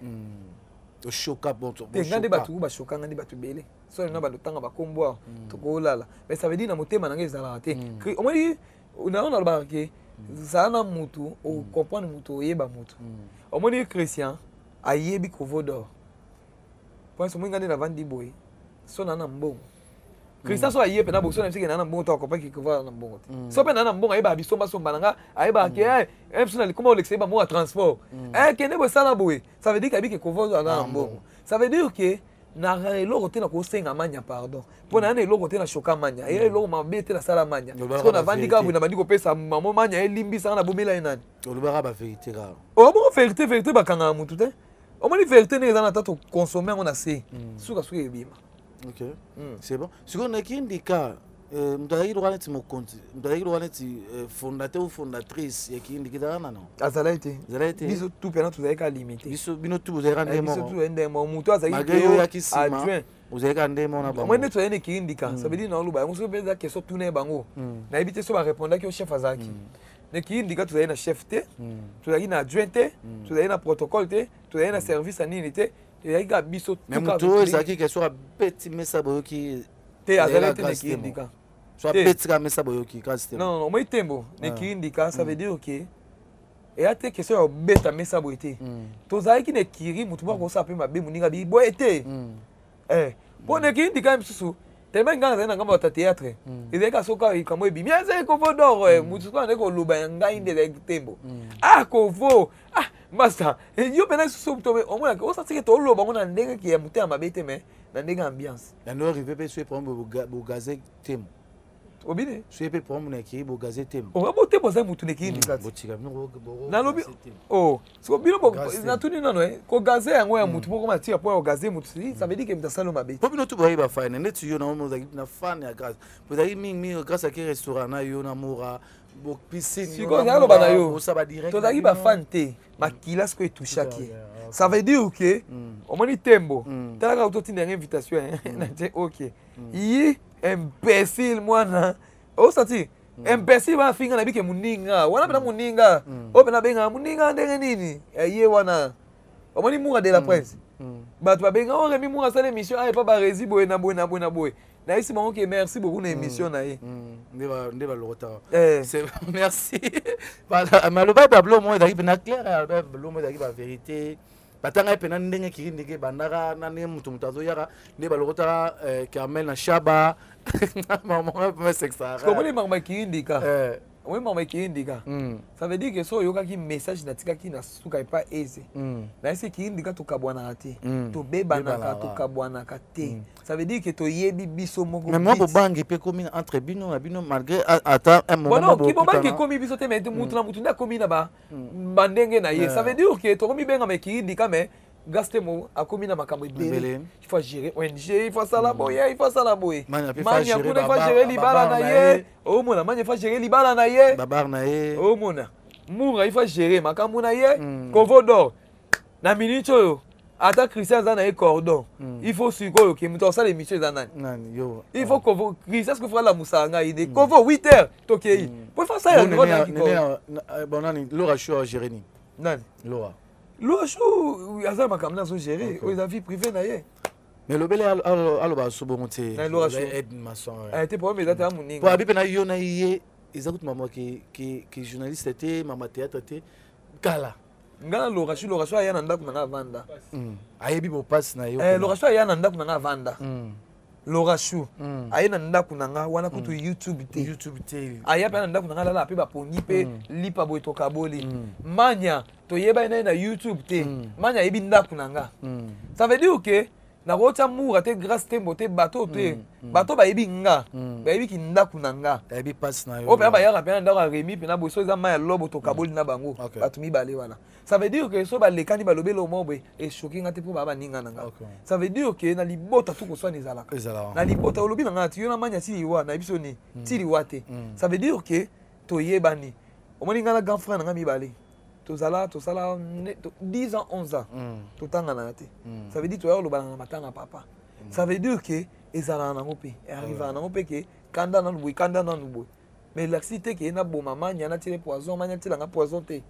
to choka bon to ngande batu ba choka ngande batu bele so na ba lotanga ba komboa to ko lala mais ça veut dire na motema na ngeza te omwende na ona loba ke sana mutu o comprendre mutu yeba mutu omwende Christian ayebi kovodor point so ngande na vandi boy so na mbongo Christian so aye pe na boso na msiki na mbongo to akopa ki kova na mbongo so pe na mbongo ayeba bisomba somba nga ayeba ke mso na likoma olexe ba mo transport kende bo sala boye ça veut dire que kova na mbongo ça veut dire que na eloko te na kosenga manya pardon pona na eloko te na choka manya eloko mabe te na sala manya parce que na vandika bu na bandiko pesa mamo manya elimbisa na bomela nani olobaka ba vérité ka o bon vérité bakanga mutu te o moni vérité ne ezana tato consommer on a se suka suka ebima ok c'est bon siko na kindika mutaki lokaneti mokonzi mutaki lokaneti fondateur ou fondatrice ya kindika na non azalaite biso tout pena tuzaleka limité biso bino tout bozaleka ndemo biso tout ndemo mutu azali adjoint ozaleka ndemo na bango moi neto yene kindika ça veut dire na luba muso peza question tourner bango na ebite so ba répondre ki au chef azaki ne kindika tuzali na chef te tuzali na adjoint te tuzali na protocole te tuzali na service à nini te tuzali ka biso tout même tout ezaki question petit message boyoki te azalaite ne kindika soit petit comme ça boyoki kasi non moi tembo ne kindika ça veut dire que et a te question ya beta mesa boyete tozali ki ne kiri mutu ba ko sa pe mabe muninga bi boyete bon ne kindika msusu tellement nganga zana ngamba ta théâtre ezeka soka ikamo ebi miaze ko vodoro mutu ko ne ko luba ngai ndele tembo ko masa yo pena susu to o mona ko sa tike to loba ngona ndenge ki ya mutu ya mabete me na ndenge ambiance na no rive pe so problème bo gazé tembo obine so pe problème na ki bo gazé tembo o ba bote boza mutu ne ki indika botika no na lobi so bino bo na tuni nano ko gazé yango ya mutu poko matia po o gazé mutu ça veut dire que mtasalo mabete po bino tu ba ba fine net yo na mo na fan ya grâce po dai mingi grâce à qui restaurant na yo na mora bo piscine siko ya lo bana yo ça va direct to dai ba fan te makila ce que touchaki ça veut dire que au moni tembo tala ka utoti na invitation na te OK yi imbécile mwana o sati imbécile ba finga na bike muninga wana bena muninga o bena benga muninga ndenge nini ye wana o moni munga de la presse bato babenga o remi munga sala émission ay pa ba rezi boy na boy na isi bango ke merci beaucoup na émission na ye ndeba lota c'est merci voilà maloba bablo mo d'arrive na clair bablo mo d'arrive la vérité batanga pena ndenge kiri ndenge bandaka na ne mutu mutazo yaka ndeba lota Carmel na Shaba maman pas sexa comment les mamans kiri ndika oui maman kiri ndika ça veut dire que so yoka ki message na tika ki na suka pas aisé na ese kiri ndika to kabwana te to bebana ka to kabwana ka te ça veut dire que to yebi biso moko mais moi bobangi pe komi entre bino na bino malgré attends un moment bon ki bobangi komi biso te mais mutu na mutu na komi na ba bandenge na ye ça veut dire que to komi benga me kiri ndika mais Gastemo a commis na makambo ibele il faut gérer ONG il faut ça la boye il faut ça la boye manya kuna faut gérer libala na ye o mona manya faut gérer libala na ye babar na ye o mona mura il faut gérer makambo na ye kovodo na minute yo ata Christian za na ye cordon il faut suko ke muto ça l'émission za nani yo il faut que Christian ce que fera la musanga ide kovo 8h tokei pour faire ça ya niveau na ki ko bonani Laura Show gérer ni nani Laura L'ochou, il y a ça, ma caméra sont gérées. Il y a vie privée, naïe. Mais le bel aloba sobonté. Aide maçon. Ah, t'es pas mais là t'es à mon niveau. Pour habiter na yo na yé, ils écoutent maman qui journaliste était, maman théâtre était, gala. Ngala l'orachu aya nanda kuna vanda. Ayebi bo passe na yo. L'orachu aya nanda kuna vanda. L'orachu aya nanda kuna nga wana kutu YouTube te. Aya pa nanda kuna nga la pe ba pongi pe lipa boy to kaboli. Manya to yeba na YouTube te. Manya yebi nda kuna nga. Ça veut dire que na rota moura te grâce tembo te bateau te. Bateau ba yebi nga. Ba yebi ki nda kuna nga. Yebi passe na yo. O pe ba ya rapena nda remi pe na boso za maya lobo to kaboli na bango. Batu mi bale wana. Ça veut dire que so ba lekani ba lobelo mobe e choquing ate pour ba ninga nanga. Ça veut dire que na libota tout ko so nizala. Na libota olobi nanga ti yo na manya ti wa na biso ni ti liwate. Ça veut dire que to yebani. O moni ngana grand frère nanga mi bale. To sala 10 ans 11 ans. To tanga na te. Ça veut dire to yo lobana na matanga papa. Ça veut dire que ezala na ngope. Et arrive na ngope que kanda na lubu kanda na lubu. Mais l'activité que na boma manya na tire poison manya tire nga poison te.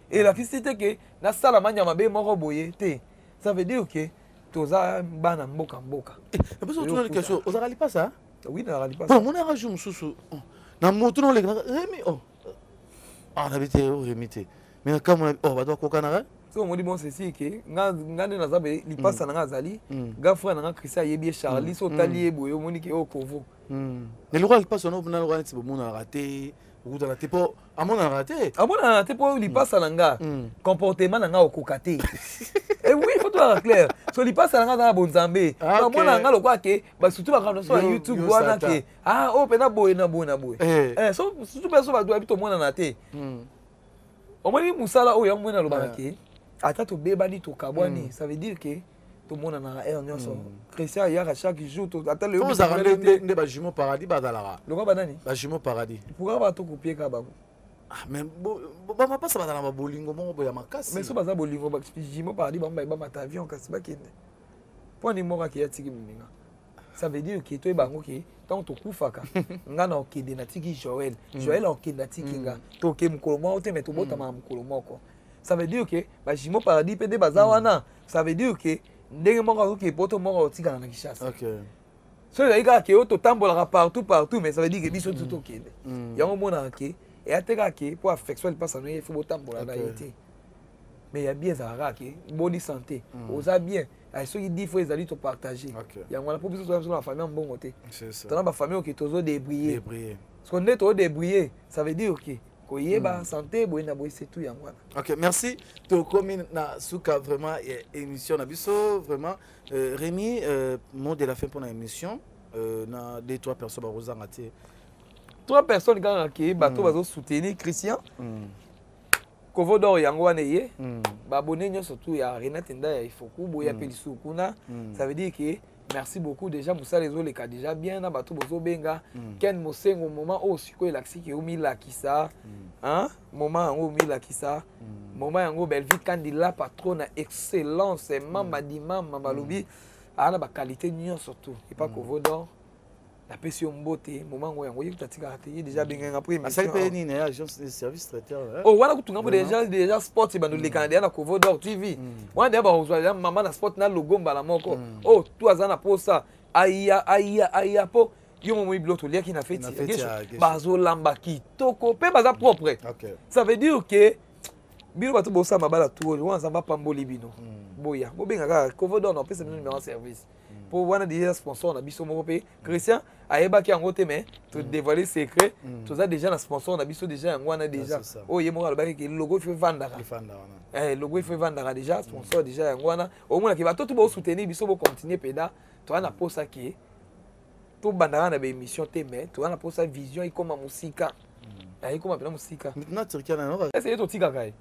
Et la fisité que na sala manya mabe moko boye te. Ça veut dire que toza bana mboka. Et parce que tu as une question, on a pas ça? Oui, on a pas ça. Bon, on a rajouté mususu. Na moto no le remi Ah, on avait été remis. Mais quand on va devoir coca, so on dit bon c'est si que ngane na zabe li passe na ngazali gafra na Christian yebi Charlie so tali eboye omoni ke okovo mais le roi il passe on a le roi c'est bon on a raté ou dans la tepo à mon a raté li passe na nga comportement na nga okokate et oui faut toi clair so li passe na nga na bonzambe na mona nga lokwa ke ba surtout ba kana so YouTube wana ke ah o pena boy na boy so surtout ba so ba doit bito mona na te omoni musala o yango na lobaka ke ata to bebani to kabwani ça veut dire que tout le monde en a un nyonso Christian ya chaque jour to ata le vous avez des bâtiments paradis bazala le quoi banani bâtiments paradis pourquoi ba to copier ka ba mais ba pas ça bazala ba bolingo mo boya makasi mais so baza bolingo ba bâtiment paradis ba ba avion kasi ba kende point ni moka ki ya tiki minga ça veut dire que to bango ki tant to kufaka ngana okende na tiki Joël okende na tiki nga to ke mukolo mo te meto bota ma mukolo moko. Ça veut dire que bâtiment paradis peut des bazawana. Ça veut dire que ndenge moko ke poto moko tika na Kishasa. OK. So les gars que auto tambola partout mais ça veut dire que biso tout kende. Yango mona ke et ateka ke pour affection il passe na il faut tambola na été. Mais il y a bien ça ke bonne santé. Oza bien. Ay so il dit faut les alliés to partager. Yango la proposition sur la famille en bon côté. C'est ça. Dans la famille qui tozo débriller. Parce qu'on est to débriller, ça veut dire que santé c'est tout yango. OK, merci. To comme na suka vraiment émission na biso vraiment Rémi mot de la fin pour l'émission na deux trois personnes ba rozanga té. Trois personnes quand qui bateau bazo soutenir Christian. Kovodor yango wana ye. Ba abonné surtout ya Renate Nda ya Ifoku boya pelisu kuna. Ça veut dire que merci beaucoup déjà Moussa les autres cas déjà bien na bato bozo benga Ken Mosengo moment au siko elaxi ki omi la kisa hein moment ngo omi la kisa moment ngo Belville candidat patron na excellence mama di mama balobi ana ba qualité nyon surtout et pas Kovodor la pression mbote moment ngo yango yitatika ate déjà benga après mais ça peut ni na agence de service traiteur oh wana kutunga déjà sport c'est bando les candidats na Kovodor TV wana déjà ba ozwa mama na sport na logo mbala moko oh tout azana pour ça aya po yo momo ibloto lia ki na feti bazo lamba kitoko pe baza propre. Ça veut dire que bino bato bosa mabala tout wana ça va pamboli bino boya bo benga ka Kovodor na pesa numéro de service pour voir des sponsors na biso moko pe Christian ayeba ki yango te mais to dévoiler secret to za déjà na sponsor na biso déjà yango wana déjà oh yemo ka lobaki ke logo fait vandara logo fait vandara déjà sponsor déjà yango wana au moins ki bato to bo soutenir biso bo continuer peda to ana posa ki to bandara na be émission te mais to ana posa vision ikoma musika ikoma pena musika maintenant Turquia na no essayer to tika kai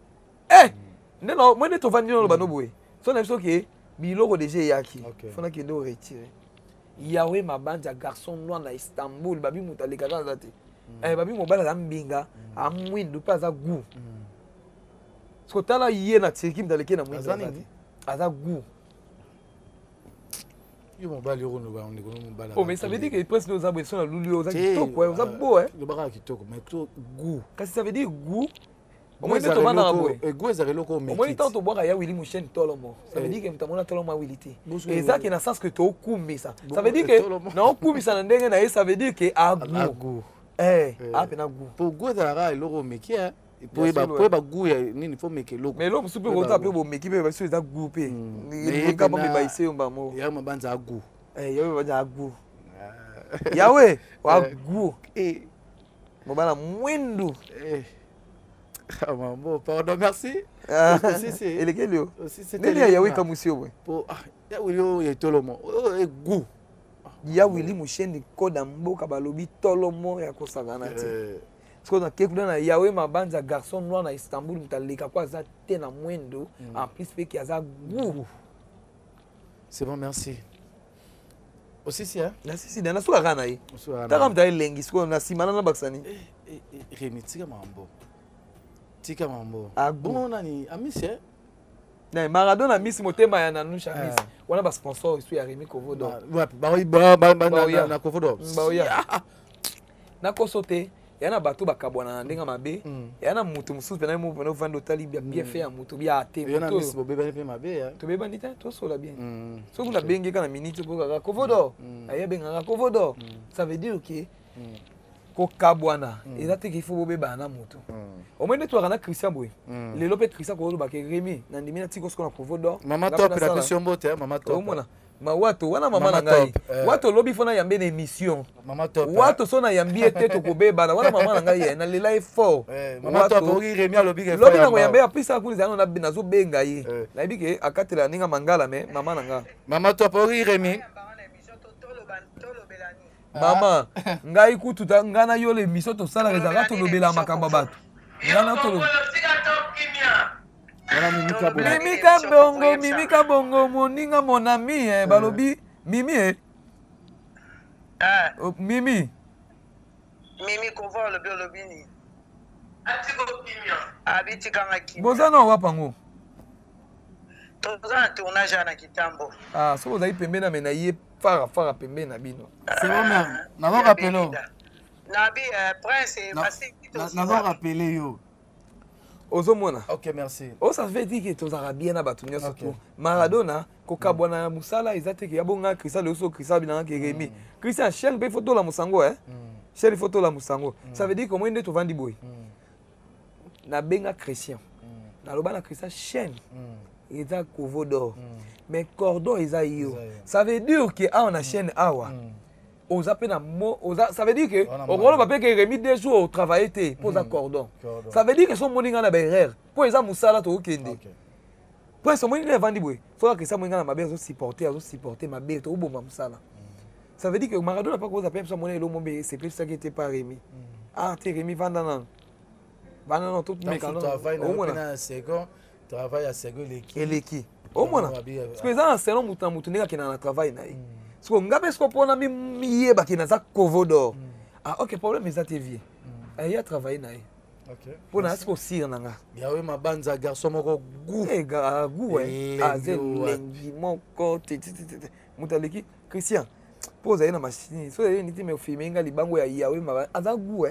non moi ne to vandi no ba no boy so na biso ki biloko déjà yaki fona ki ndo retirer Yahweh mabanja garçon noir na Istanbul babi mutaleka kaza te babi mobala za mbinga amwindu pa za gu so tala yé na tsiki mtaleke na mwindu aza gu yo mobala yo no ba on ko mobala oh mais ça veut dire que presque nos abonnés na lulu oza kitoko oza beau le baka kitoko mais to gu kasi ça veut dire gu au moins to bana boy gu ezali loko mais au moins tant to boka ya Willy Mouchen tolomo ça veut dire que mtamona tolomo Willy et ça qui na sens que to kumisa ça veut dire que na kumisa na ndenge na ça veut dire que agu apena gu pour gu ezala loko mekia pour ba gu ya nini faut meke loko mais l'homme super content pe bo meki pe ba sur za gu pe ni ka bo ba ise mba mo ya mabanza agu ya ba agu yawe wa gu mobala mwindu bon pardon merci aussi c'est et lequel aussi c'était Yahweh comme monsieur pour Yahweh ya tolomo gu Yahweh musheni koda mboka balobi tolomo ya kosangana te parce que na kekuna na Yahweh mabanza garçon noir na Istanbul mutaleka kwa za te na mwendo en plus pe ki aza gu c'est bon merci aussi si hein merci si na suka kana yi taka mta lengi siko na simana na baksani remitika mambo tika mambo bon nani amise na Maradona miss motema ya nanusha miss wana ba sponsor isu ya Rémi Kovodor ba na Kovodor na kosote yana bato bakabwana na ndenga mabe yana mutu mususu pena mu pena vando tali bien fait ya mutu bia ate yana miss bobeba pe mabe to beba ndita to sola bien so kuna benge kana minute boka Kovodor ayebenga Kovodor ça veut dire que kokabwana eza te qu'il faut bobeba na moto au moins netwaka na Christian boy lelo pe Christian ko ba ke Rémi na ndimi na tiko skona Provo d'or mama top la question mbote mama top omona ma wato wana mama na ngai wato lobi fona yambe na émission mama top wato sona yambi ete to kobeba na wana mama na ngai na lela effort mama top oki Rémi alobi ke lobi na yambe ya pisa kulisa na nazo benga ye na bike akatela ninga mangala me mama na nga mama top oki Rémi mama ngai kututa ngana yo le miso to sala rezaka to lobela makamba bato ngana to mimika bongo moninga mon ami balobi mimi mimi kova lobi ni atiko kimia abiti kanga kimia bozana wapango toza tournage na kitambo so ozali pembeni na ye fara pembeni na bino c'est bon mère nazo rappelo nabi prince basi nazo rappele yo ozomona ok merci ça veut dire que tozaka bien na bato nyonso to Maradona kokabwana ya musala eza te ke yabonga Christian leso Christian binanga ke Rémi Christian chaîne pe photo la musango chaîne photo la musango ça veut dire comment nde tovandi boy na benga Christian na loba na Christian chaîne eza Provo d'or mais cordon eza yo ça veut dire que on a chaîne awa aux appels à mots, ça veut dire que au rôle papier que Rémi des jours au travail était pour un cordon. Ça veut dire que son money na berrer. Pour les amusala to okende. Pour son money na vandi boy. Faut que ça money na mabe zo supporter ma bête to bomba musala. Ça veut dire que Maradona pas cause appel son money lo mombe c'est plus ça qui était pas Rémi. Ah, t'es Rémi vandana. Vandana tout mais quand au moins second travail à second l'équipe. Au moins. Parce que ça c'est long mutu neka qui na travail na. So ngabe sko pona mi yeba ki na za Provo d'or. Ah OK problème ça te vie. Il a travaillé na. OK. Pona asko sir na nga. Yawe mabanza garçon moko goût. Goût lengi moko mutaleki Christian. Pose na machine. So yeye niti me filmer nga libango ya yawe ma aza goût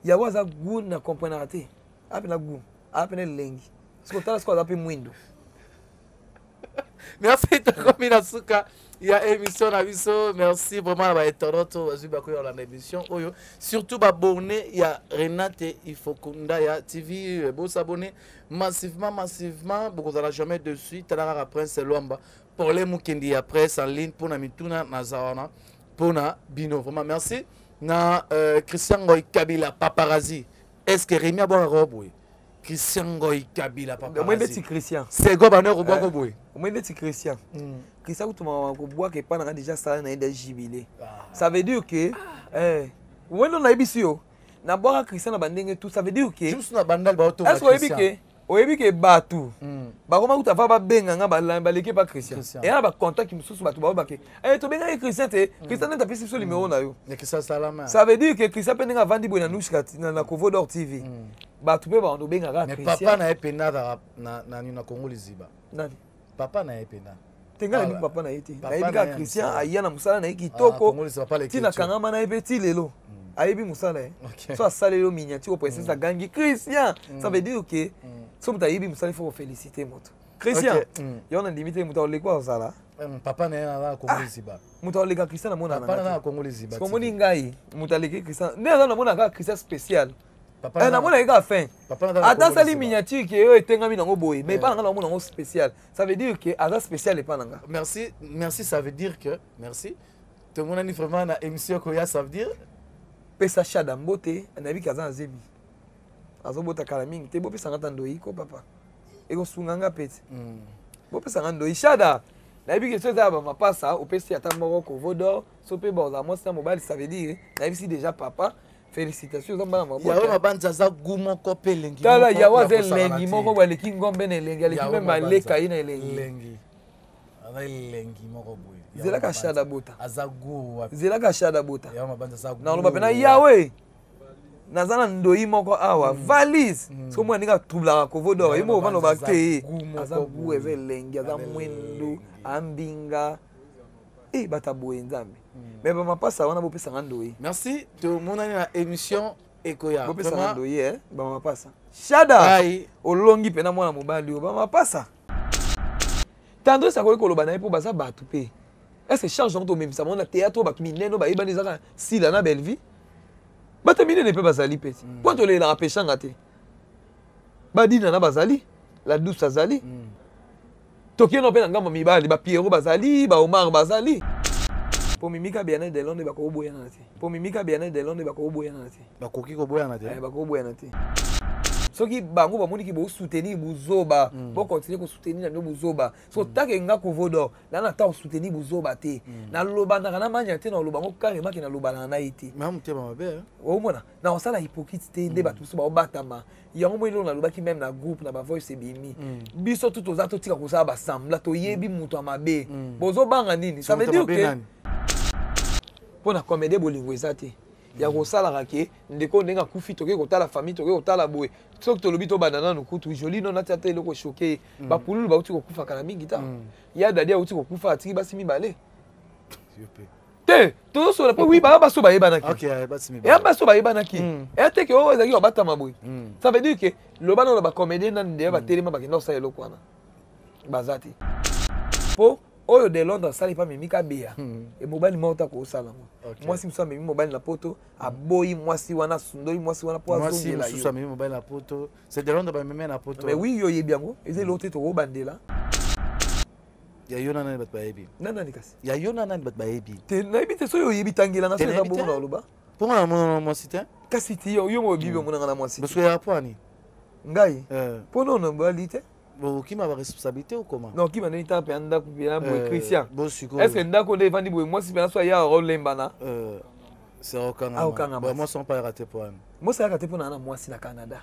Yawe aza goût na comprendre raté. Apena goût. Apena lengi. Sko tala sko azape mwindo. Merci de Komina Suka. Il y a émission à Bisso. Merci vraiment à Toronto. L'émission. Surtout abonné. Il y a Renate Ifokunda. Il y a TV. Vous s'abonner massivement. Beaucoup de la jamais dessus. Talara Prince Luamba. Pour les Mukendi à presse en ligne. Pour Namituna Nazawana. Pour na Bino. Vraiment merci. Na Christian Ngoy Kabila Paparazzi. Est-ce que Rémi a bon robe? Christian Ngoy Kabila Paparazzi. Christian. C'est quoi banner au bois boy? Au moins c'est Christian. Christian tu m'as bois que pas déjà ça na ida jubilé. Ça veut dire que when on a ibisio na bois Christian na bandenge tout ça veut dire que juste na bandal ba auto. Est-ce que oyebi ke batu ba koma utava ba benga nga ba leke pa Christian. Et na ba contact mususu batu ba ke to benga Christian te Christian na tapisi so numéro na yo. Ça veut dire que Christian penga vandi bo na nushka na Provo d'or TV. Batu pe ba ndo benga ga Christian. Mais papa na epena na Congo liziba. Nani? Papa na epena. Tenga na papa na eti. Na ebika Christian aya na musala na kitoko. Tina kangama na ebeti lelo. Ayebi musala so asala lelo miniature pour essayer gangi Christian. Ça veut dire que so muta yebi musala il faut féliciter moto. Christian. Yo na limite muta olekwa osala. Papa na Congo liziba. Muta oleka Christian na mona na. Papa na Congo liziba. Ko moni ngai muta leki Christian. Ne na mona ka Christian spécial. Na mona eka fin. Ata sali miniature que yo etengami nango boye mais pas na mona ngo spécial. Ça veut dire que ada spécial et pas nanga. Merci ça veut dire que merci. Tout le monde a vraiment na émission koya ça veut dire pesa shada mbote na bi kaza zebi. Azobota kala mingi te bo pesa ngata ndoi ko papa. Eko sunganga pete. Bo pesa ngando ishada. Na bi ke soza ba mapasa o pesa ata moko Provo d'or so pe ba za mosa mobile ça veut dire na bi si déjà papa. Félicitations zamba na mabota. Yawe mabanza za gumo ko pe lengi. Tala yawa ze lengi moko ba leki ngombe na lengi leki même maleka ina lengi. Ana lengi moko boy. Zela ka shada bota. Azagu wapi? Zela ka shada bota. Yawe mabanza za gumo. Na loba pena yawe. Nazana ndoi moko awa valise. So mo ndinga trouble Provo d'or. Imo vano ba te. Azagu eze lengi aza mwendo ambinga. Bata boye nzambe. Mais ba mapasa wana bo pesa ngandoi. Merci to monani na émission Ekoya. Bo pesa ngandoi ba mapasa. Shada. Olongi pena mwana mobali ba mapasa. Tandre sa ko koloba na po baza batu pe. Est-ce que charge on to même ça mon théâtre ba mineno ba ibani zaka sila na belle vie. Bata minene pe bazali peti. Kwa tole la peshanga te. Badina na bazali, la douce azali. Toki no pe na ngamba mibali ba Pierrot bazali, ba Omar bazali. Po mimika bien de Londres ba ko boya na te. Po mimika bien de Londres ba ko boya na te. Ba koki ko boya na te. Ba ko boya na te. Soki bango ba moni ki bo soutenir buzoba, bo continuer ko soutenir na buzoba. So take nga ko vodo, na na ta soutenir buzoba te. Na loba na kana manya te na loba ngo carrément ki na loba na iti. Même te ba mabe. O mona, na osala hypocrite te nde batu so ba obatama. Yango mo na loba ki même na groupe na ba voice ebimi. Biso tout oza to tika ko sa ba sambla to yebi muto amabe. Bozo banga nini? Ça veut dire que pona comédie bolingo ezate. Ya kosalaka ke ndeko ndenga kufi toke kotala famille toke kotala boye soki tolobi to banana no kutu joli no nati ata eloko choqué ba pululu ba uti kokufa kana mingi ta ya dadi ya uti kokufa atiki basi mibale te to so la po oui ba so ba yebana ki OK basi mibale ya ba so ba yebana ki e te ke o ezaki obata maboy ça veut dire que le bana no ba comédien na ndé ba telema ba kino sa eloko wana bazati po oyo de Londres sali pa mimika bia e mobali mota ko sala moi si mso mimi mobali na poto aboyi mwasi wana sundoi mwasi wana po azongela yo moi si mimi mobali na poto c'est de Londres ba mimi na poto mais oui yo yebiango eze lote to bandela ya yo nana bat baebi nana nikasi ya yo nana bat baebi te na ebite so yo yebi tangela na so za bongo na luba pour na mo site kasi ti yo mo bibi mo na mwasi parce que ya poani ngai po no no balite bon qui m'a responsabilité ou comment non qui m'a dit tape anda ku bien boy Christian bon siko est-ce que ndako de vandi boy moi si bien so ya rolembana c'est au Canada bon moi son pas raté pour moi ça raté pour na moi si na Canada